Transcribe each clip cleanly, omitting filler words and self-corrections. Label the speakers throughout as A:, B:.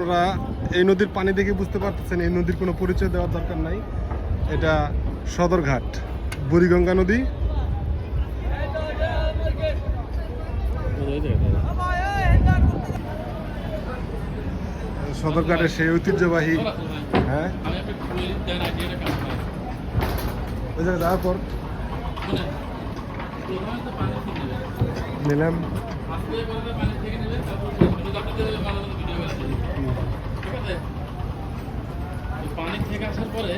A: আপনারা এই নদীর পানি দেখে বুঝতে পারতেছেন এই নদীর কোনো পরিচয় দেওয়ার দরকার নাই। এটা সদরঘাট, বুড়িগঙ্গা নদী। সদরঘাটের সেই ঐতিহ্যবাহী, হ্যাঁ ওই জায়গায় যাওয়ার পর নিলাম।
B: পানি থেকে আসার পরে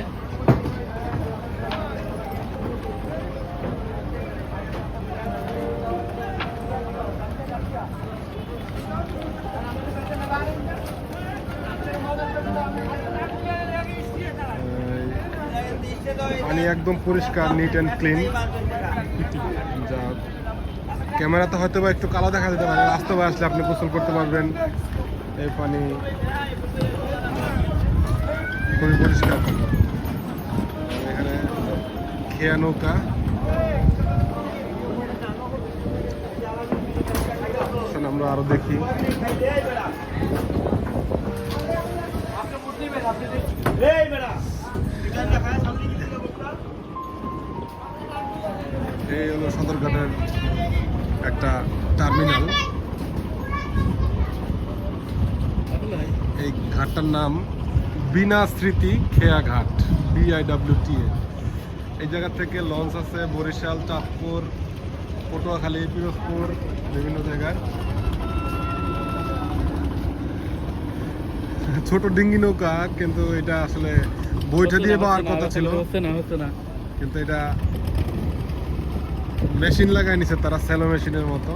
A: পানি একদম পরিষ্কার, নিট অ্যান্ড ক্লিন। যা ক্যামেরাতে হয়তো বা একটু কালো দেখা যেতে পারে, বাস্তবে আসলে আপনি গোসল করতে পারবেন। এই পানি খুবই পরিষ্কার। এখানে খেয়া নৌকা, আমরা আরো দেখি। এই হলো সদরঘাটের একটা টার্মিনাল। এই ঘাটটার নাম বিনা স্মৃতি খেয়া ঘাট, BIWTA। এই জায়গা থেকে লঞ্চ আছে বরিশাল, চাঁদপুর, পটুয়াখালী, পিরোজপুর, বিভিন্ন জায়গায়। ছোট ডিঙ্গি নৌকা, কিন্তু এটা আসলে বইটা দিয়ে পাওয়ার কথা ছিল,
B: হচ্ছে না।
A: কিন্তু এটা মেশিন লাগাই নিছে তারা, স্যালো মেশিনের মতো।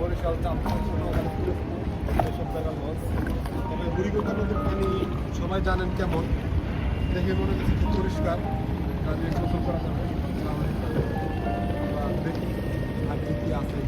A: বরিশাল, চাঁদপুর, এসব জায়গার লঞ্চ। তবে বুড়িগঙ্গা নদীর পানি সবাই জানেন কেমন, দেখে মনে হচ্ছে খুব পরিষ্কার, কাজে গোসল করা যাবে। দেখি আর কি আছে।